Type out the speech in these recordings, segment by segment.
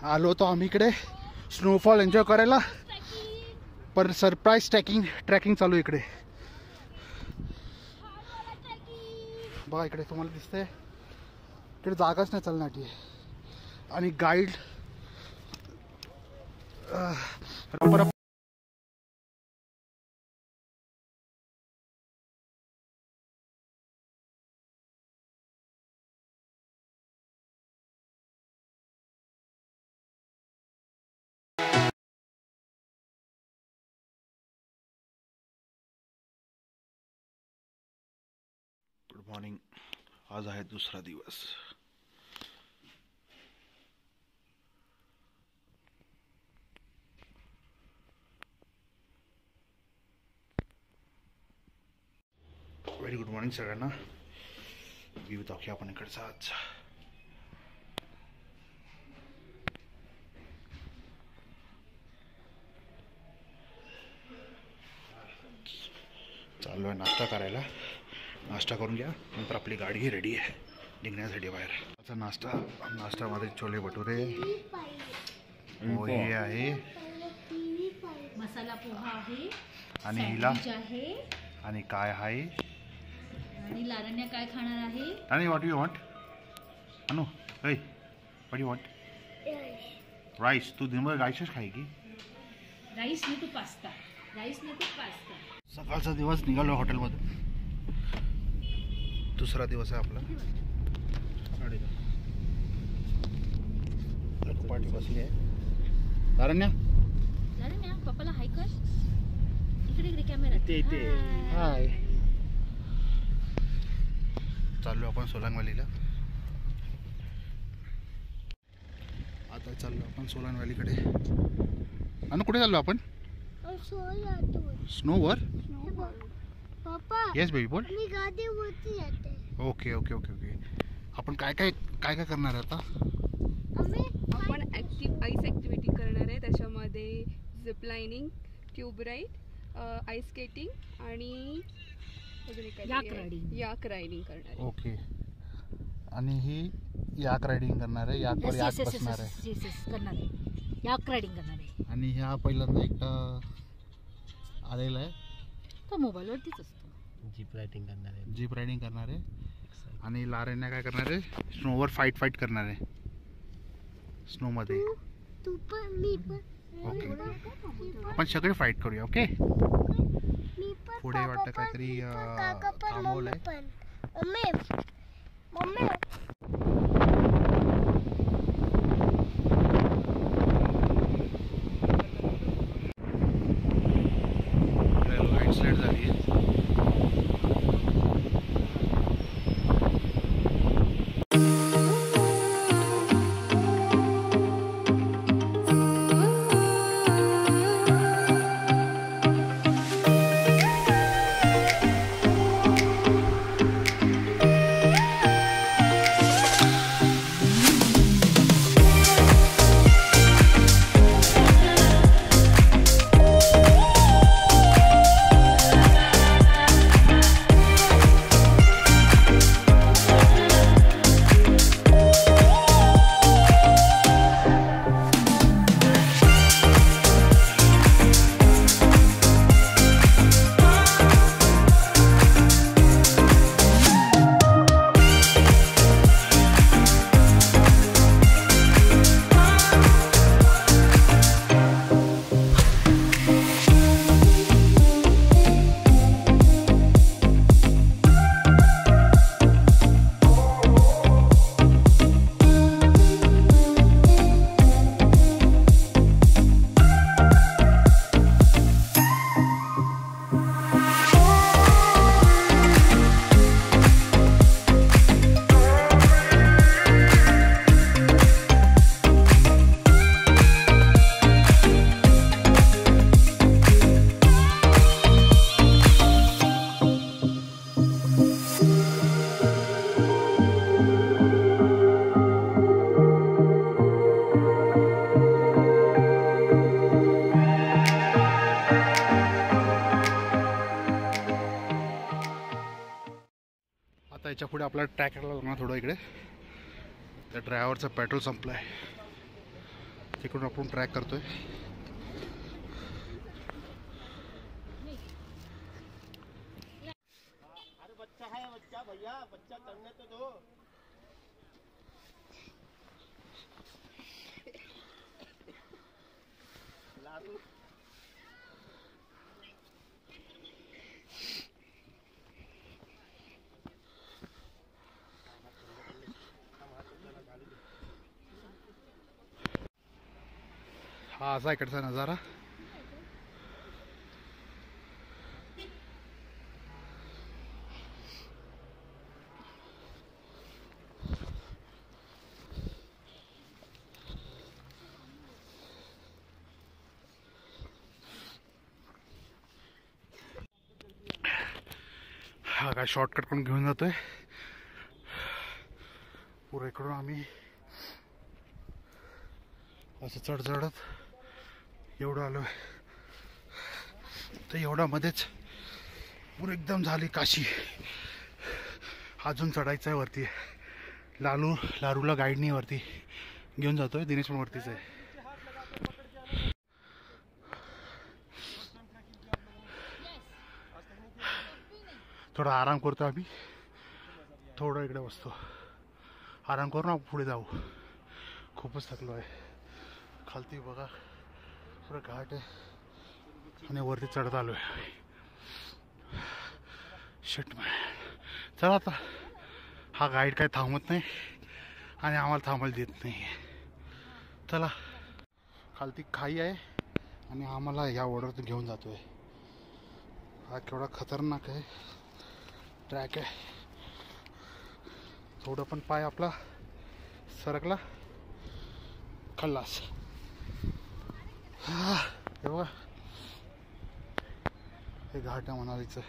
आलो होतो आम्ही इकडे स्नोफॉल एन्जॉय करायला, पर सरप्राईज ट्रॅकिंग चालू इकडे. बघा इकडे तुम्हाला दिसतंय, इकडे जागाच नाही चालण्याची. आणि गाईड रप गुड मॉर्निंग. आज आहे दुसरा दिवस. व्हेरी गुड मॉर्निंग सगळ्यांना. व्ह्यू दाखवूया आपण इकडचा आज. चालू आहे नाश्ता करायला. नाश्ता करून घ्या, नंतर आपली गाडी रेडी आहे निघण्यासाठी बाहेर. आता नाश्त्यामध्ये छोले भटुरे, पोहे आहे, मसाला पोहा आहे, आणि हिला आहे, आणि काय आहे, आणि लारण्या काय खाणार आहे. आणि what you want Anu, hey what you want. Rice. तू दिनभर राईसच खाएगी. राईस नाही तू पास्ता. सकाळचा दिवस निघालो हॉटेलमध्ये. दुसरा दिवस आहे आपला. पार्टी बसली आहे. लारण्या पप्पाला हाय कर. इकडे कॅमेरा. हाय. चाललो आपण सोलांग आता चाललो आपण सोलांग व्हॅलीकडे. अनु कुठे चाललो आपण? स्नोवर. येस बेबी बोल. मी गाडीवरती जाते. Okay okay okay okay. आपण काय काय करणार आहे आता? आपण आईस ॲक्टिव्हिटी करणार आहे. त्याच्यामध्ये zip lining, tube ride, ice skating आणि याक रायडिंग करणार आहे. ओके. आणि ही याक रायडिंग करणार आहे. याकवर याक बसणार आहे. याक रायडिंग करणार आहे. आणि ह्या पहिल्यांदा एकटा आलेला आहे. तो मोबाईलवरतीच असतो. जीप रायडिंग करणार आहे. आणि लारेंना काय करणार आहे? स्नोवर फाईट करणार आहे. स्नोमध्ये. तू पण मी पण. ओके. आपण सगळे फाईट करूया. ओके. पुढे वाटतं काहीतरी थांबवलंय. मम्मी लाईट स्लाईड झाली आहे. आता याच्या पुढे आपल्याला ट्रॅक करायला लागणार थोडं इकडे. त्या ड्रायव्हरचं पेट्रोल संपलं आहे. तिकडून आपण ट्रॅक करतोय. हा असा इकडचा नजारा. हा काय शॉर्टकट पण घेऊन जातोय. पुढे इकडून आम्ही असं चढचढत एवढं आलो आहे. तर एवढा मध्येच पूर एकदम झाली काशी. अजून चढायचं आहे वरती. लारूला गाईडनी वरती घेऊन जातोय. दिनेश पण वरतीच आहे. थोडा आराम करतो आम्ही. थोडं इकडे बसतो, आराम करून आपण पुढे जाऊ. खूपच थकलो आहे. खालती बघा पुढे घाट आहे आणि वरती चढत आलो आहे. Shit man. चला आता. हा गाईड काय थांबत नाही आणि आम्हाला थांबायला देत नाही. चला. खालती खाई आहे आणि आम्हाला या ओढ्यावर घेऊन जातोय. हा केवढा खतरनाक आहे ट्रॅक आहे. थोडं पण पाय आपला सरकला खल्लास. हे बघा हे घाट आहे मनालीचं.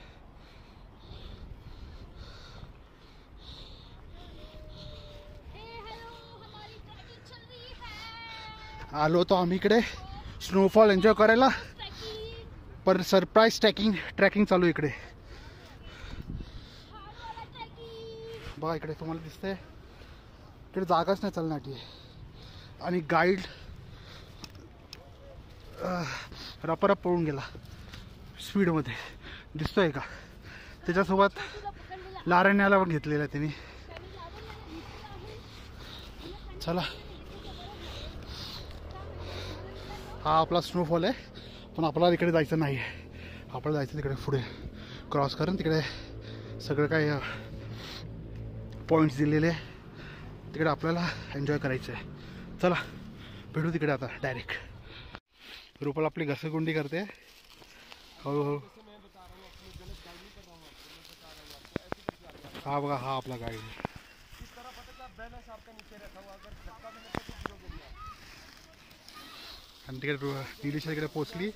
आलो तो आम्ही इकडे स्नोफॉल एन्जॉय करायला. पर सरप्राईज ट्रॅकिंग चालू इकडे. बघा इकडे तुम्हाला दिसतंय. इकडे जागाच नाही चालण्याची. आणि गाईड रपरप पळून गेला स्पीडमध्ये. दिसतोय का? त्याच्यासोबत लारण्याला पण घेतलेला आहे त्यांनी. चला. हा आपला स्नोफॉल आहे पण आपल्याला इकडे जायचं नाही आहे. आपल्याला जायचं तिकडे पुढे क्रॉस करून. तिकडे सगळं काय पॉईंट्स दिलेले आहे. तिकडे आपल्याला एन्जॉय करायचं आहे. चला भेटू तिकडे आता डायरेक्ट. रुपल आपली घसरगुंडी करते हळूहळू. हा बघा हा आपला गाईड. आणि तिकडे निलेशा तिकडे पोचली.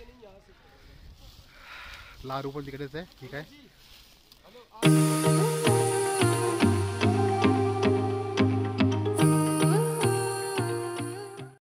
लारू पण तिकडेच आहे. ठीक आहे.